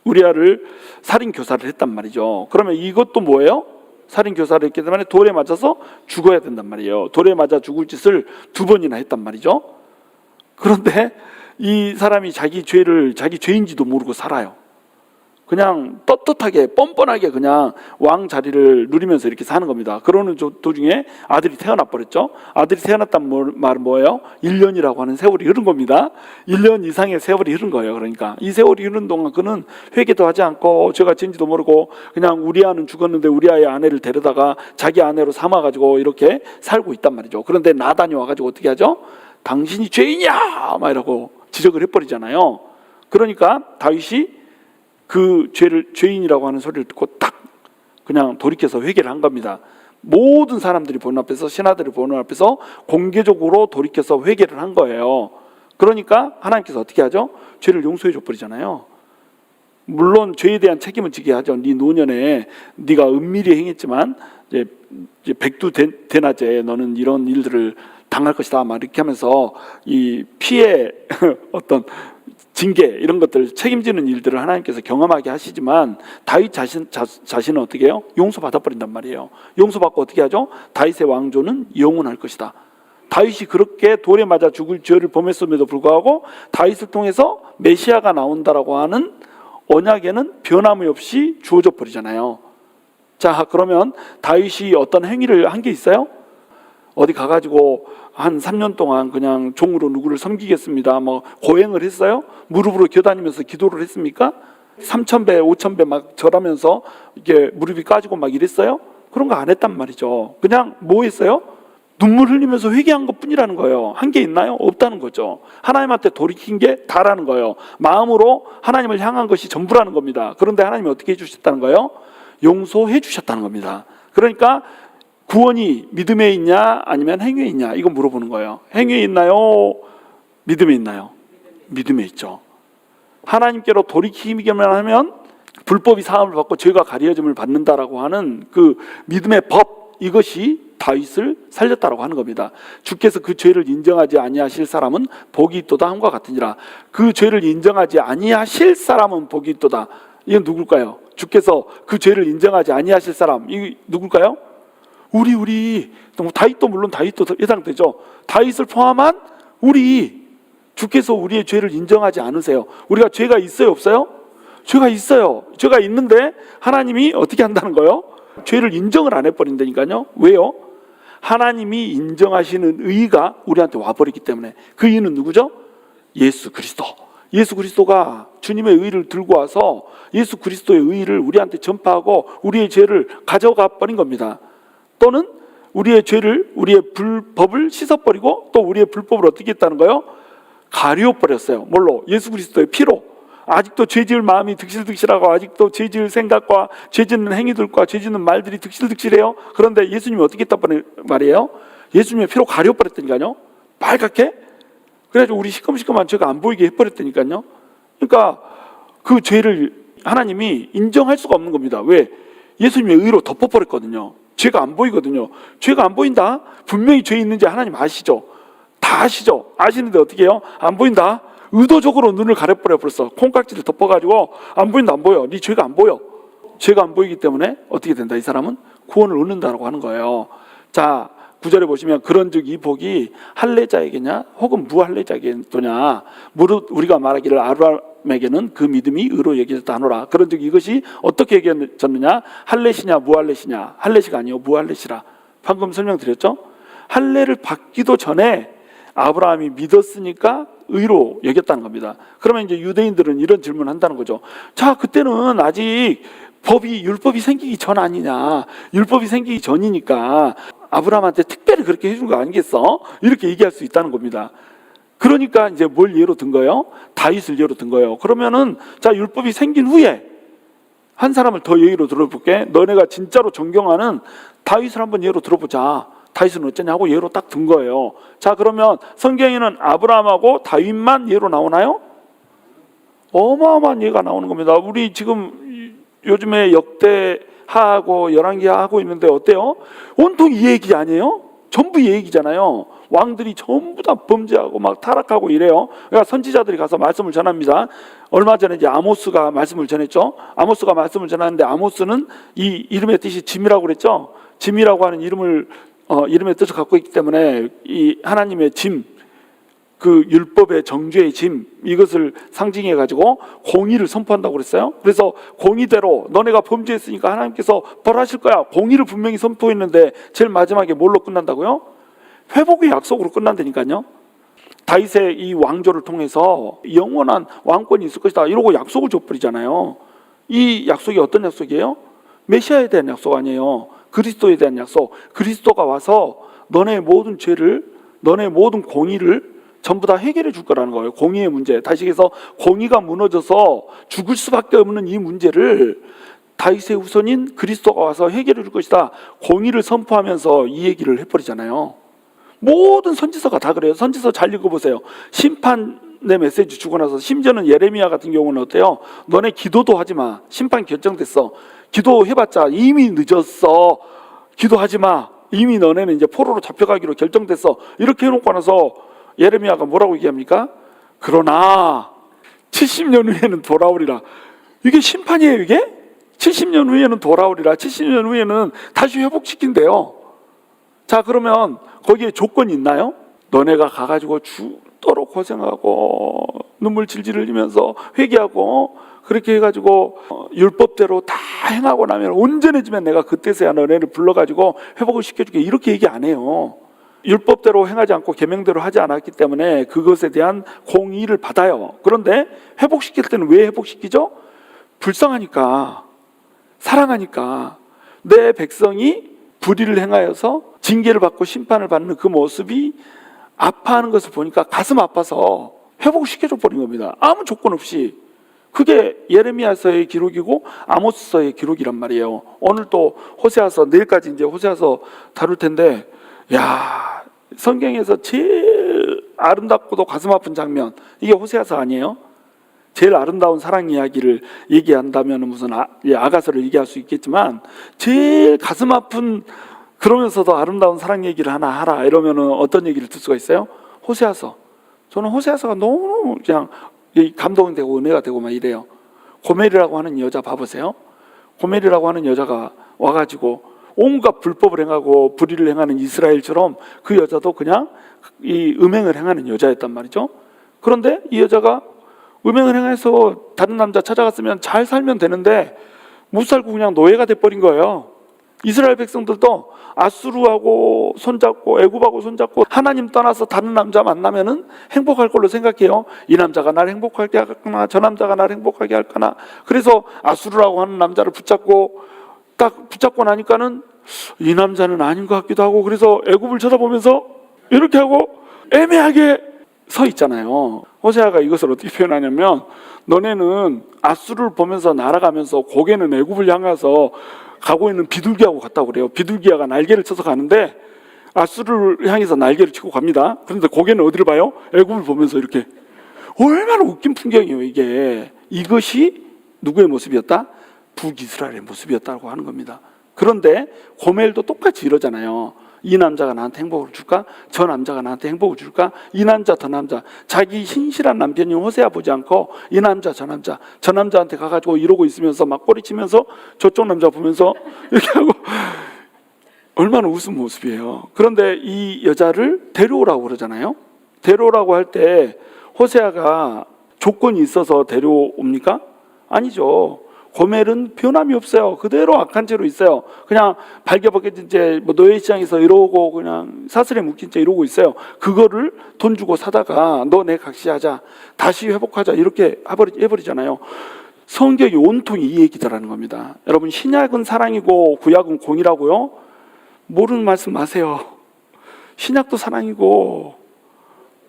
Speaker 1: 우리아를 살인 교사를 했단 말이죠. 그러면 이것도 뭐예요? 살인 교사를 했기 때문에 돌에 맞아서 죽어야 된단 말이에요. 돌에 맞아 죽을 짓을 2번이나 했단 말이죠. 그런데 이 사람이 자기 죄인지도 모르고 살아요. 그냥 떳떳하게 뻔뻔하게 그냥 왕 자리를 누리면서 이렇게 사는 겁니다. 그러는 도중에 아들이 태어나 버렸죠. 아들이 태어났다는 말은 뭐예요? 1년이라고 하는 세월이 흐른 겁니다. 1년 이상의 세월이 흐른 거예요. 그러니까 이 세월이 흐른 동안 그는 회개도 하지 않고 죄가 진지도 모르고 그냥 우리아는 죽었는데 우리아의 아내를 데려다가 자기 아내로 삼아가지고 이렇게 살고 있단 말이죠. 그런데 나단이 와가지고 어떻게 하죠? 당신이 죄인이야! 막 이러고 지적을 해버리잖아요. 그러니까 다윗이 그 죄인이라고 하는 소리를 듣고 딱 그냥 돌이켜서 회개를 한 겁니다. 모든 사람들이 보는 앞에서, 신하들이 보는 앞에서 공개적으로 돌이켜서 회개를 한 거예요. 그러니까 하나님께서 어떻게 하죠? 죄를 용서해 줘 버리잖아요. 물론 죄에 대한 책임은 지게 하죠. 네 노년에 네가 은밀히 행했지만 이제 백두대낮에 너는 이런 일들을 당할 것이다 막 이렇게 하면서 이 피해 어떤 징계 이런 것들 책임지는 일들을 하나님께서 경험하게 하시지만 다윗 자신은 어떻게 해요? 용서받아 버린단 말이에요. 용서받고 어떻게 하죠? 다윗의 왕조는 영원할 것이다. 다윗이 그렇게 돌에 맞아 죽을 죄를 범했음에도 불구하고 다윗을 통해서 메시아가 나온다라고 하는 언약에는 변함이 없이 주어져 버리잖아요. 자, 그러면 다윗이 어떤 행위를 한 게 있어요? 어디 가가지고 한 3년 동안 그냥 종으로 누구를 섬기겠습니다. 뭐 고행을 했어요? 무릎으로 기어다니면서 기도를 했습니까? 3,000배, 5,000배 막 절하면서 이게 무릎이 까지고 막 이랬어요? 그런 거 안 했단 말이죠. 그냥 뭐 했어요? 눈물 흘리면서 회개한 것 뿐이라는 거예요. 한 게 있나요? 없다는 거죠. 하나님한테 돌이킨 게 다라는 거예요. 마음으로 하나님을 향한 것이 전부라는 겁니다. 그런데 하나님이 어떻게 해주셨다는 거예요? 용서해 주셨다는 겁니다. 그러니까 구원이 믿음에 있냐 아니면 행위에 있냐 이거 물어보는 거예요. 행위에 있나요? 믿음에 있나요? 믿음에 있죠. 하나님께로 돌이키기만 하면 불법이 사함을 받고 죄가 가려짐을 받는다라고 하는 그 믿음의 법, 이것이 다윗을 살렸다라고 하는 겁니다. 주께서 그 죄를 인정하지 아니하실 사람은 복이 있도다 함과 같으니라. 그 죄를 인정하지 아니하실 사람은 복이 있도다. 이건 누굴까요? 주께서 그 죄를 인정하지 아니하실 사람, 이 누굴까요? 우리 다윗도 물론 다윗도 해당되죠. 다윗을 포함한 우리, 주께서 우리의 죄를 인정하지 않으세요. 우리가 죄가 있어요, 없어요? 죄가 있어요. 죄가 있는데 하나님이 어떻게 한다는 거예요? 죄를 인정을 안 해버린다니까요. 왜요? 하나님이 인정하시는 의가 우리한테 와버리기 때문에. 그 의는 누구죠? 예수 그리스도. 예수 그리스도가 주님의 의를 들고 와서 예수 그리스도의 의를 우리한테 전파하고 우리의 죄를 가져가 버린 겁니다. 또는 우리의 죄를, 우리의 불법을 씻어버리고 또 우리의 불법을 어떻게 했다는 거예요? 가려버렸어요. 뭘로? 예수 그리스도의 피로. 아직도 죄지을 마음이 득실득실하고 아직도 죄지을 생각과 죄짓는 행위들과 죄짓는 말들이 득실득실해요. 그런데 예수님이 어떻게 했단 말이에요? 예수님의 피로 가려버렸다니까요. 빨갛게. 그래가지고 우리 시커먼 죄가 안 보이게 해버렸다니까요. 그러니까 그 죄를 하나님이 인정할 수가 없는 겁니다. 왜? 예수님의 의로 덮어버렸거든요. 죄가 안 보이거든요. 죄가 안 보인다? 분명히 죄 있는지 하나님 아시죠? 다 아시죠? 아시는데 어떻게 해요? 안 보인다? 의도적으로 눈을 가려버려 버렸어. 콩깍지를 덮어가지고 안 보인다, 안 보여. 네 죄가 안 보여. 죄가 안 보이기 때문에 어떻게 된다? 이 사람은 구원을 얻는다고 하는 거예요. 자, 9절에 보시면 그런즉 이 복이 할례자에게냐 혹은 무할례자에게냐 무릇 우리가 말하기를 아브라함에게는 그 믿음이 의로 여겨졌다 하노라. 그런즉 이것이 어떻게 여겨졌느냐? 할례시냐 무할례시냐? 할례시가 아니요 무할례시라. 방금 설명드렸죠? 할례를 받기도 전에 아브라함이 믿었으니까 의로 여겼다는 겁니다. 그러면 이제 유대인들은 이런 질문을 한다는 거죠. 자, 그때는 아직 율법이 생기기 전 아니냐? 율법이 생기기 전이니까 아브라함한테 특별히 그렇게 해준 거 아니겠어? 이렇게 얘기할 수 있다는 겁니다. 그러니까 이제 뭘 예로 든 거예요? 다윗을 예로 든 거예요. 그러면은 자, 율법이 생긴 후에 한 사람을 더 예로 들어볼게. 너네가 진짜로 존경하는 다윗을 한번 예로 들어보자. 다윗은 어쩌냐고 예로 딱 든 거예요. 자, 그러면 성경에는 아브라함하고 다윗만 예로 나오나요? 어마어마한 예가 나오는 겁니다. 우리 지금 요즘에 역대하하고 열왕기하 하고 있는데 어때요? 온통 이 얘기 아니에요? 전부 이 얘기잖아요. 왕들이 전부 다 범죄하고 막 타락하고 이래요. 그러니까 선지자들이 가서 말씀을 전합니다. 얼마 전에 이제 아모스가 말씀을 전했죠. 아모스가 말씀을 전하는데 아모스는 이 이름의 뜻이 짐이라고 그랬죠. 짐이라고 하는 이름의 뜻을 갖고 있기 때문에 이 하나님의 짐, 그 율법의 정죄의 짐, 이것을 상징해 가지고 공의를 선포한다고 그랬어요. 그래서 공의대로 너네가 범죄했으니까 하나님께서 벌하실 거야, 공의를 분명히 선포했는데 제일 마지막에 뭘로 끝난다고요? 회복의 약속으로 끝난다니까요. 다윗의 이 왕조를 통해서 영원한 왕권이 있을 것이다 이러고 약속을 줘버리잖아요. 이 약속이 어떤 약속이에요? 메시아에 대한 약속 아니에요. 그리스도에 대한 약속. 그리스도가 와서 너네 모든 죄를, 너네 모든 공의를 전부 다 해결해 줄 거라는 거예요. 공의의 문제. 다시 해서 공의가 무너져서 죽을 수밖에 없는 이 문제를 다윗의 후손인 그리스도가 와서 해결해 줄 것이다. 공의를 선포하면서 이 얘기를 해버리잖아요. 모든 선지서가 다 그래요. 선지서 잘 읽어보세요. 심판의 메시지 주고 나서 심지어는 예레미야 같은 경우는 어때요? 너네 기도도 하지 마. 심판 결정됐어. 기도해봤자 이미 늦었어. 기도하지 마. 이미 너네는 이제 포로로 잡혀가기로 결정됐어. 이렇게 해놓고 나서 예레미야가 뭐라고 얘기합니까? 그러나 70년 후에는 돌아오리라. 이게 심판이에요, 이게? 70년 후에는 돌아오리라. 70년 후에는 다시 회복시킨대요. 자, 그러면 거기에 조건이 있나요? 너네가 가가지고 죽도록 고생하고 눈물 질질 흘리면서 회개하고 그렇게 해가지고 율법대로 다 행하고 나면 온전해지면 내가 그때서야 너네를 불러가지고 회복을 시켜줄게, 이렇게 얘기 안 해요. 율법대로 행하지 않고 계명대로 하지 않았기 때문에 그것에 대한 공의를 받아요. 그런데 회복시킬 때는 왜 회복시키죠? 불쌍하니까, 사랑하니까. 내 백성이 불의를 행하여서 징계를 받고 심판을 받는 그 모습이 아파하는 것을 보니까 가슴 아파서 회복시켜줘 버린 겁니다. 아무 조건 없이. 그게 예레미야서의 기록이고 아모스서의 기록이란 말이에요. 오늘 또 호세아서, 내일까지 이제 호세아서 다룰 텐데, 야, 성경에서 제일 아름답고도 가슴 아픈 장면, 이게 호세아서 아니에요? 제일 아름다운 사랑 이야기를 얘기한다면 무슨 아가서를 얘기할 수 있겠지만, 제일 가슴 아픈, 그러면서도 아름다운 사랑 얘기를 하나 하라 이러면 어떤 얘기를 들 수가 있어요? 호세아서. 저는 호세아서가 너무 그냥 감동이 되고 은혜가 되고 막 이래요. 고멜이라고 하는 여자 봐보세요. 고멜이라고 하는 여자가 와가지고 온갖 불법을 행하고 불의를 행하는 이스라엘처럼 그 여자도 그냥 이 음행을 행하는 여자였단 말이죠. 그런데 이 여자가 음행을 행해서 다른 남자 찾아갔으면 잘 살면 되는데 못 살고 그냥 노예가 돼버린 거예요. 이스라엘 백성들도 아수르하고 손잡고 애굽하고 손잡고 하나님 떠나서 다른 남자 만나면은 행복할 걸로 생각해요. 이 남자가 날 행복하게 할까나, 저 남자가 날 행복하게 할까나. 그래서 아수르라고 하는 남자를 딱 붙잡고 나니까는 이 남자는 아닌 것 같기도 하고, 그래서 애굽을 쳐다보면서 이렇게 하고 애매하게 서 있잖아요. 호세아가 이것을 어떻게 표현하냐면, 너네는 아수르를 보면서 날아가면서 고개는 애굽을 향해서 가고 있는 비둘기하고 같다고 그래요. 비둘기가 날개를 쳐서 가는데 아수르를 향해서 날개를 치고 갑니다. 그런데 고개는 어디를 봐요? 애굽을 보면서 이렇게. 얼마나 웃긴 풍경이에요, 이게. 이것이 누구의 모습이었다? 북이스라엘의 모습이었다고 하는 겁니다. 그런데 고멜도 똑같이 이러잖아요. 이 남자가 나한테 행복을 줄까? 저 남자가 나한테 행복을 줄까? 이 남자 저 남자. 자기 신실한 남편인 호세아 보지 않고 이 남자 저 남자한테 가가지고 이러고 있으면서 막 꼬리치면서 저쪽 남자 보면서 이렇게 하고 얼마나 웃은 모습이에요. 그런데 이 여자를 데려오라고 그러잖아요. 데려오라고 할 때 호세아가 조건이 있어서 데려옵니까? 아니죠. 고멜은 변함이 없어요. 그대로 악한 채로 있어요. 그냥 발겨벗겨진 채 노예 시장에서 이러고 그냥 사슬에 묶인 채 이러고 있어요. 그거를 돈 주고 사다가 너 내 각시하자, 다시 회복하자, 이렇게 해버리잖아요. 성경이 온통이 이 얘기더라는 겁니다. 여러분, 신약은 사랑이고 구약은 공이라고요? 모르는 말씀 마세요. 신약도 사랑이고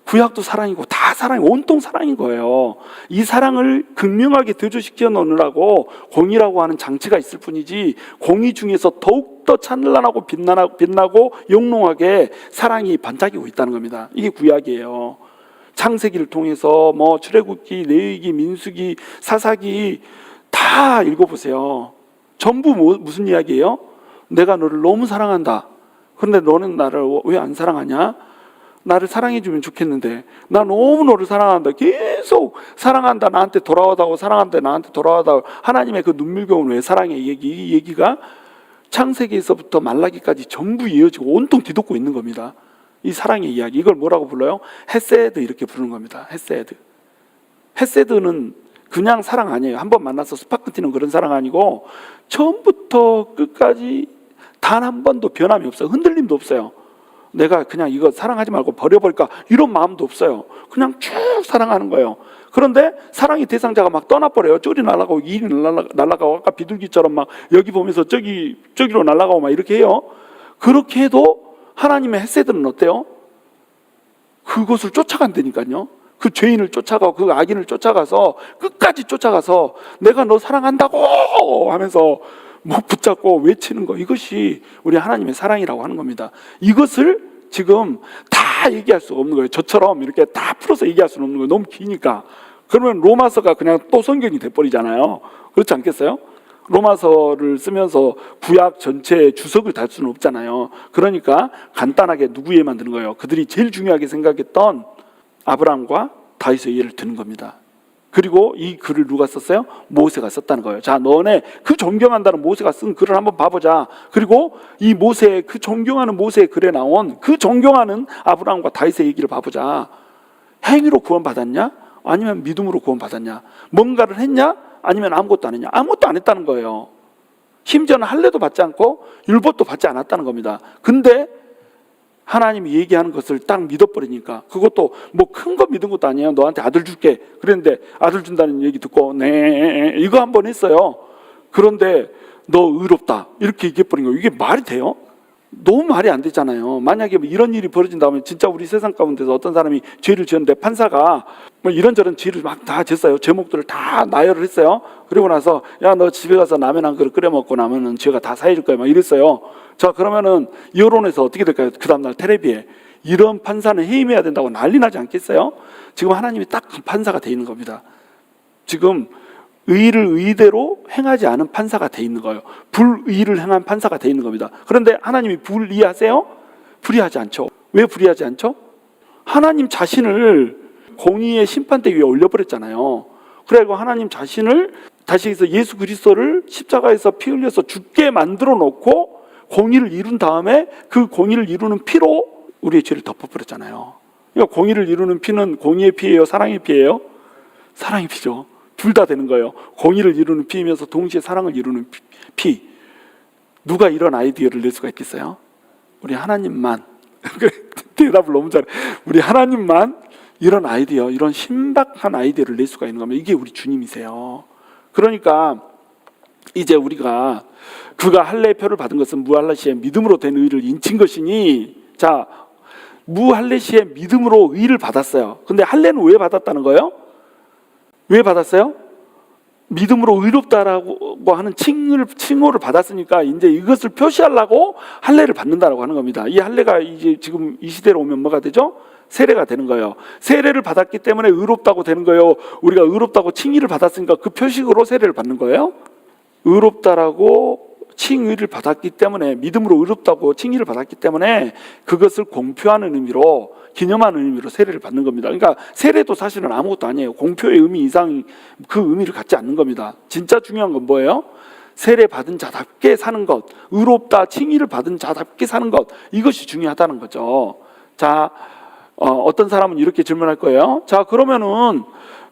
Speaker 1: 구약도 사랑이고 다 사랑이, 온통 사랑인 거예요. 이 사랑을 극명하게 대조시켜 놓으라고 공이라고 하는 장치가 있을 뿐이지, 공의 중에서 더욱더 찬란하고 빛나고 영롱하게 사랑이 반짝이고 있다는 겁니다. 이게 구약이에요. 창세기를 통해서 출애굽기, 레위기, 민수기, 사사기 다 읽어보세요. 전부 무슨 이야기예요? 내가 너를 너무 사랑한다. 그런데 너는 나를 왜 안 사랑하냐? 나를 사랑해주면 좋겠는데, 나 너무 너를 사랑한다, 계속 사랑한다, 나한테 돌아와다오, 사랑한다, 나한테 돌아와다오. 하나님의 그 눈물겨운 왜 사랑의 이 얘기가 창세기에서부터 말라기까지 전부 이어지고 온통 뒤덮고 있는 겁니다. 이 사랑의 이야기, 이걸 뭐라고 불러요? 헤세드 이렇게 부르는 겁니다. 헤세드. 헤세드는 그냥 사랑 아니에요. 한번 만나서 스파크 튀는 그런 사랑 아니고 처음부터 끝까지 단 한 번도 변함이 없어요. 흔들림도 없어요. 내가 그냥 이거 사랑하지 말고 버려버릴까 이런 마음도 없어요. 그냥 쭉 사랑하는 거예요. 그런데 사랑의 대상자가 막 떠나버려요. 저리 날아가고 이리 날아가고 아까 비둘기처럼 막 여기 보면서 저기로 날아가고 막 이렇게 해요. 그렇게 해도 하나님의 헤세드는 어때요? 그것을 쫓아간다니까요. 그 죄인을 쫓아가고 그 악인을 쫓아가서 끝까지 쫓아가서 내가 너 사랑한다고 하면서 목 붙잡고 외치는 거, 이것이 우리 하나님의 사랑이라고 하는 겁니다. 이것을 지금 다 얘기할 수가 없는 거예요. 저처럼 이렇게 다 풀어서 얘기할 수는 없는 거예요. 너무 기니까. 그러면 로마서가 그냥 또 성경이 돼버리잖아요. 그렇지 않겠어요? 로마서를 쓰면서 구약 전체의 주석을 달 수는 없잖아요. 그러니까 간단하게 누구 예만 드는 거예요? 그들이 제일 중요하게 생각했던 아브라함과 다윗의 예를 드는 겁니다. 그리고 이 글을 누가 썼어요? 모세가 썼다는 거예요. 자, 너네 그 존경한다는 모세가 쓴 글을 한번 봐보자. 그리고 이 모세, 그 존경하는 모세의 글에 나온 그 존경하는 아브라함과 다윗의 얘기를 봐보자. 행위로 구원받았냐? 아니면 믿음으로 구원받았냐? 뭔가를 했냐? 아니면 아무것도 안 했냐? 아무것도 안 했다는 거예요. 심지어는 할례도 받지 않고 율법도 받지 않았다는 겁니다. 근데 하나님이 얘기하는 것을 딱 믿어버리니까, 그것도 뭐 큰 거 믿은 것도 아니에요. 너한테 아들 줄게 그랬는데 아들 준다는 얘기 듣고 네 이거 한번 했어요. 그런데 너 의롭다 이렇게 얘기해버린 거예요. 이게 말이 돼요? 너무 말이 안 되잖아요. 만약에 이런 일이 벌어진다면 진짜 우리 세상 가운데서 어떤 사람이 죄를 지었는데 판사가 뭐 이런저런 죄를 막 다 졌어요. 제목들을 다 나열을 했어요. 그리고 나서 야, 너 집에 가서 라면 한 그릇 끓여 먹고 나면은 죄가 다 사해질 거야 막 이랬어요. 자, 그러면은 여론에서 어떻게 될까요? 그 다음날 텔레비에 이런 판사는 해임해야 된다고 난리 나지 않겠어요? 지금 하나님이 딱 그 판사가 돼 있는 겁니다. 지금 의를 의대로 행하지 않은 판사가 돼 있는 거예요. 불의를 행한 판사가 돼 있는 겁니다. 그런데 하나님이 불의하세요? 불의하지 않죠. 왜 불의하지 않죠? 하나님 자신을 공의의 심판대 위에 올려버렸잖아요. 그래서 하나님 자신을 다시 해서 예수 그리스도를 십자가에서 피 흘려서 죽게 만들어 놓고 공의를 이룬 다음에 그 공의를 이루는 피로 우리의 죄를 덮어버렸잖아요. 그러니까 공의를 이루는 피는 공의의 피예요? 사랑의 피예요? 사랑의 피죠. 둘 다 되는 거예요. 공의를 이루는 피이면서 동시에 사랑을 이루는 피. 누가 이런 아이디어를 낼 수가 있겠어요? 우리 하나님만. 대답을 너무 잘해. 우리 하나님만 이런 아이디어, 이런 신박한 아이디어를 낼 수가 있는 겁니다. 이게 우리 주님이세요. 그러니까 이제 우리가 그가 할례의 표를 받은 것은 무할례시에 믿음으로 된 의를 인친 것이니, 자, 무할례시에 믿음으로 의를 받았어요. 근데 할례는 왜 받았다는 거예요? 왜 받았어요? 믿음으로 의롭다라고 하는 칭호를 받았으니까 이제 이것을 표시하려고 할례를 받는다라고 하는 겁니다. 이 할례가 이제 지금 이 시대로 오면 뭐가 되죠? 세례가 되는 거예요. 세례를 받았기 때문에 의롭다고 되는 거예요. 우리가 의롭다고 칭의를 받았으니까 그 표식으로 세례를 받는 거예요. 의롭다라고 칭의를 받았기 때문에, 믿음으로 의롭다고 칭의를 받았기 때문에 그것을 공표하는 의미로, 기념하는 의미로 세례를 받는 겁니다. 그러니까 세례도 사실은 아무것도 아니에요. 공표의 의미 이상 그 의미를 갖지 않는 겁니다. 진짜 중요한 건 뭐예요? 세례 받은 자답게 사는 것, 의롭다 칭의를 받은 자답게 사는 것, 이것이 중요하다는 거죠. 자, 어떤 사람은 이렇게 질문할 거예요. 자, 그러면은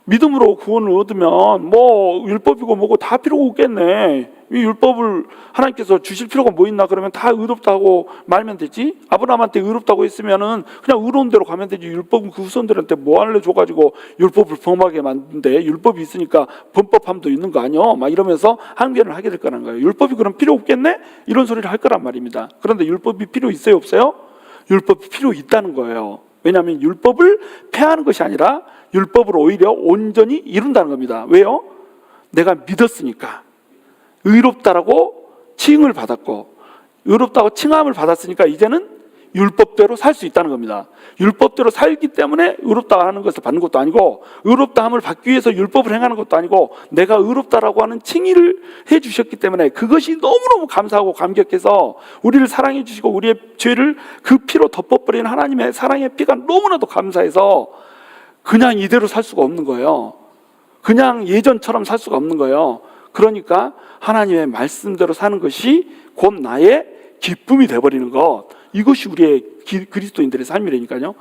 Speaker 1: 믿음으로 구원을 얻으면 뭐 율법이고 뭐고 다 필요가 없겠네. 이 율법을 하나님께서 주실 필요가 뭐 있나? 그러면 다 의롭다고 말면 되지. 아브라함한테 의롭다고 했으면은 그냥 의로운 대로 가면 되지. 율법은 그 후손들한테 뭐 알려줘가지고 율법을 범하게 만드는데, 율법이 있으니까 범법함도 있는 거 아니요? 막 이러면서 항변을 하게 될 거라는 거예요. 율법이 그럼 필요 없겠네? 이런 소리를 할 거란 말입니다. 그런데 율법이 필요 있어요, 없어요? 율법이 필요 있다는 거예요. 왜냐하면 율법을 폐하는 것이 아니라 율법을 오히려 온전히 이룬다는 겁니다. 왜요? 내가 믿었으니까. 의롭다라고 칭을 받았고, 의롭다고 칭함을 받았으니까 이제는 율법대로 살 수 있다는 겁니다. 율법대로 살기 때문에 의롭다 하는 것을 받는 것도 아니고, 의롭다함을 받기 위해서 율법을 행하는 것도 아니고, 내가 의롭다라고 하는 칭의를 해주셨기 때문에 그것이 너무너무 감사하고 감격해서 우리를 사랑해 주시고 우리의 죄를 그 피로 덮어버리는 하나님의 사랑의 피가 너무나도 감사해서 그냥 이대로 살 수가 없는 거예요. 그냥 예전처럼 살 수가 없는 거예요. 그러니까 하나님의 말씀대로 사는 것이 곧 나의 기쁨이 되어버리는 것, 이것이 우리의 그리스도인들의 삶이라니까요.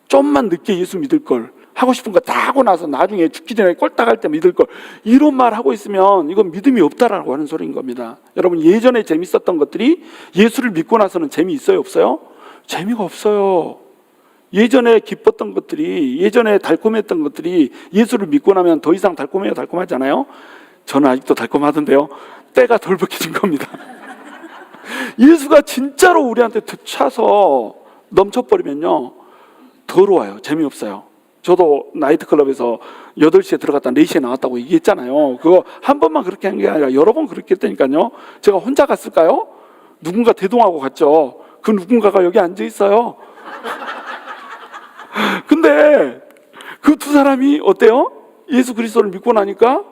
Speaker 1: 좀만 늦게 예수 믿을 걸, 하고 싶은 거 다 하고 나서 나중에 죽기 전에 꼴딱할 때 믿을 걸, 이런 말 하고 있으면 이건 믿음이 없다라고 하는 소리인 겁니다. 여러분, 예전에 재밌었던 것들이 예수를 믿고 나서는 재미있어요, 없어요? 재미가 없어요. 예전에 기뻤던 것들이, 예전에 달콤했던 것들이 예수를 믿고 나면 더 이상 달콤해요, 달콤하지 않아요? 저는 아직도 달콤하던데요. 때가 덜 벗겨진 겁니다. 예수가 진짜로 우리한테 차서 넘쳐버리면요, 더러워요. 재미없어요. 저도 나이트클럽에서 8시에 들어갔다 4시에 나왔다고 얘기했잖아요. 그거 한 번만 그렇게 한 게 아니라 여러 번 그렇게 했다니까요. 제가 혼자 갔을까요? 누군가 대동하고 갔죠. 그 누군가가 여기 앉아 있어요. 근데 그 두 사람이 어때요? 예수 그리스도를 믿고 나니까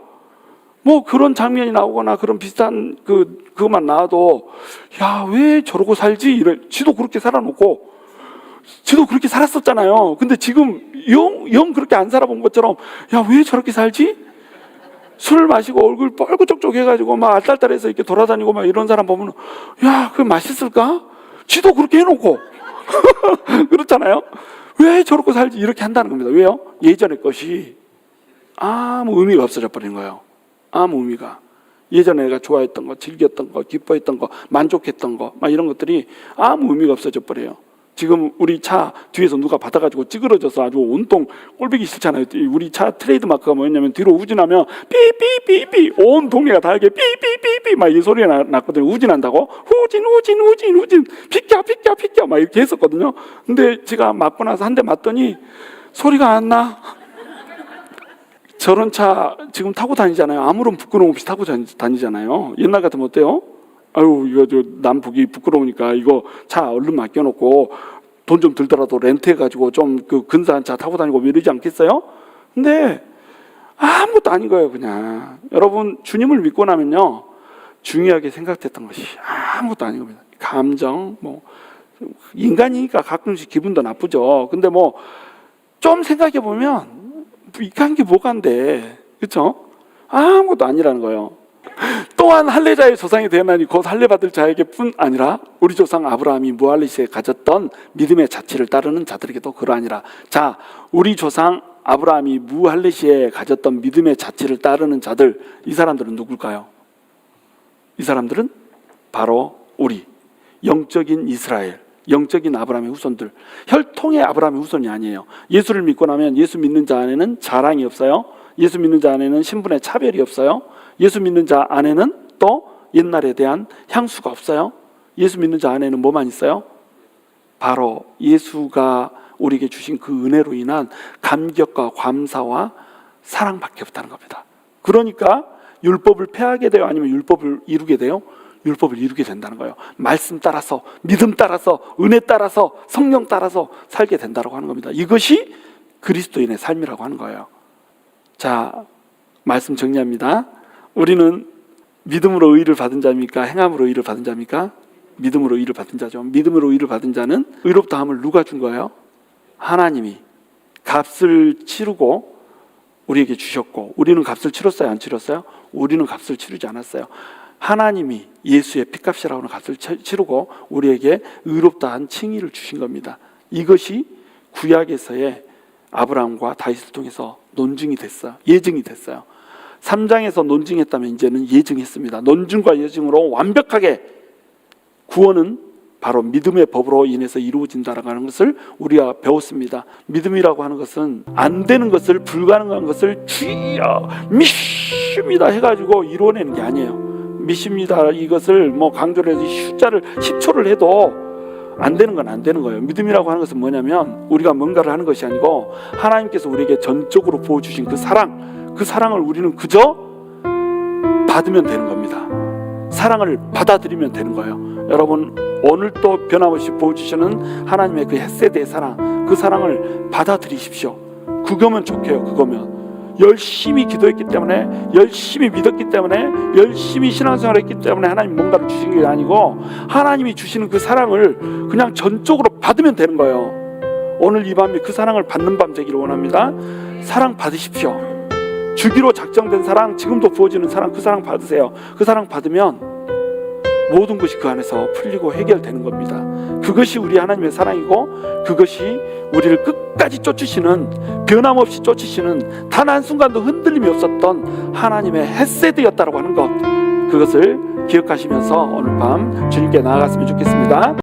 Speaker 1: 뭐 그런 장면이 나오거나 그런 비슷한 그것만 나와도, 야, 왜 저러고 살지? 이래. 지도 그렇게 살아놓고, 지도 그렇게 살았었잖아요. 근데 지금 영 그렇게 안 살아본 것처럼, 야, 왜 저렇게 살지? 술 마시고 얼굴 뻘그쪽쪽 해가지고 막 알딸딸해서 이렇게 돌아다니고 막 이런 사람 보면, 야, 그게 맛있을까? 지도 그렇게 해놓고 그렇잖아요. 왜 저렇게 살지? 이렇게 한다는 겁니다. 왜요? 예전의 것이 아무 의미가 없어져 버린 거예요. 아무 의미가. 예전에 내가 좋아했던 거, 즐겼던 거, 기뻐했던 거, 만족했던 거, 막 이런 것들이 아무 의미가 없어져 버려요. 지금 우리 차 뒤에서 누가 받아가지고 찌그러져서 아주 온통 꼴보기 싫잖아요. 우리 차 트레이드 마크가 뭐였냐면, 뒤로 우진하면 삐삐삐삐, 온 동네가 다 이렇게 삐삐삐삐 막 이 소리가 났거든요. 우진한다고 우진 비켜 막 이렇게 했었거든요. 근데 제가 맞고 나서 한 대 맞더니 소리가 안 나. 저런 차 지금 타고 다니잖아요. 아무런 부끄러움 없이 타고 다니잖아요. 옛날 같으면 어때요? 아유, 이거 남 보기 부끄러우니까 이거 차 얼른 맡겨놓고 돈 좀 들더라도 렌트해가지고 좀 근사한 차 타고 다니고 이러지 않겠어요? 근데 아무것도 아닌 거예요, 그냥. 여러분, 주님을 믿고 나면요, 중요하게 생각했던 것이 아무것도 아닌 겁니다. 감정, 뭐 인간이니까 가끔씩 기분도 나쁘죠. 근데 뭐 좀 생각해 보면 이한 게 뭐가 안 돼, 그렇죠? 아무것도 아니라는 거예요. 또한 할례자의 조상이 되었나니 곧 할례받을 자에게뿐 아니라 우리 조상 아브라함이 무할레시에 가졌던 믿음의 자취를 따르는 자들에게도 그러하니라. 자, 우리 조상 아브라함이 무할레시에 가졌던 믿음의 자취를 따르는 자들, 이 사람들은 누굴까요? 이 사람들은 바로 우리 영적인 이스라엘, 영적인 아브라함의 후손들, 혈통의 아브라함의 후손이 아니에요. 예수를 믿고 나면 예수 믿는 자 안에는 자랑이 없어요. 예수 믿는 자 안에는 신분의 차별이 없어요. 예수 믿는 자 안에는 또 옛날에 대한 향수가 없어요. 예수 믿는 자 안에는 뭐만 있어요? 바로 예수가 우리에게 주신 그 은혜로 인한 감격과 감사와 사랑밖에 없다는 겁니다. 그러니까 율법을 폐하게 돼요? 아니면 율법을 이루게 돼요? 율법을 이루게 된다는 거예요. 말씀 따라서, 믿음 따라서, 은혜 따라서, 성령 따라서 살게 된다고 하는 겁니다. 이것이 그리스도인의 삶이라고 하는 거예요. 자, 말씀 정리합니다. 우리는 믿음으로 의를 받은 자입니까? 행함으로 의를 받은 자입니까? 믿음으로 의를 받은 자죠. 믿음으로 의를 받은 자는 의롭다함을 누가 준 거예요? 하나님이 값을 치르고 우리에게 주셨고, 우리는 값을 치렀어요, 안 치렀어요? 우리는 값을 치르지 않았어요. 하나님이 예수의 피값이라고 하는 값을 치르고 우리에게 의롭다한 칭의를 주신 겁니다. 이것이 구약에서의 아브라함과 다윗을 통해서 논증이 됐어요. 예증이 됐어요. 3장에서 논증했다면 이제는 예증했습니다. 논증과 예증으로 완벽하게 구원은 바로 믿음의 법으로 인해서 이루어진다라고 하는 것을 우리가 배웠습니다. 믿음이라고 하는 것은 안 되는 것을, 불가능한 것을 주여 믿습니다 해가지고 이루어내는 게 아니에요. 믿습니다, 이것을 뭐 강조를 해서 숫자를 10초를 해도 안 되는 건 안 되는 거예요. 믿음이라고 하는 것은 뭐냐면 우리가 뭔가를 하는 것이 아니고 하나님께서 우리에게 전적으로 부어주신 그 사랑을 우리는 그저 받으면 되는 겁니다. 사랑을 받아들이면 되는 거예요. 여러분, 오늘 또 변함없이 부어주시는 하나님의 그 헷세대의 사랑, 그 사랑을 받아들이십시오. 그거면 좋게요. 그거면 열심히 기도했기 때문에, 열심히 믿었기 때문에, 열심히 신앙생활을 했기 때문에 하나님 뭔가를 주신 게 아니고 하나님이 주시는 그 사랑을 그냥 전적으로 받으면 되는 거예요. 오늘 이 밤에 그 사랑을 받는 밤 되기를 원합니다. 사랑 받으십시오. 주기로 작정된 사랑, 지금도 부어지는 사랑, 그 사랑 받으세요. 그 사랑 받으면 모든 것이 그 안에서 풀리고 해결되는 겁니다. 그것이 우리 하나님의 사랑이고 그것이 우리를 끝까지 쫓으시는, 변함없이 쫓으시는, 단 한순간도 흔들림이 없었던 하나님의 헤세드였다라고 하는 것, 그것을 기억하시면서 오늘 밤 주님께 나아갔으면 좋겠습니다.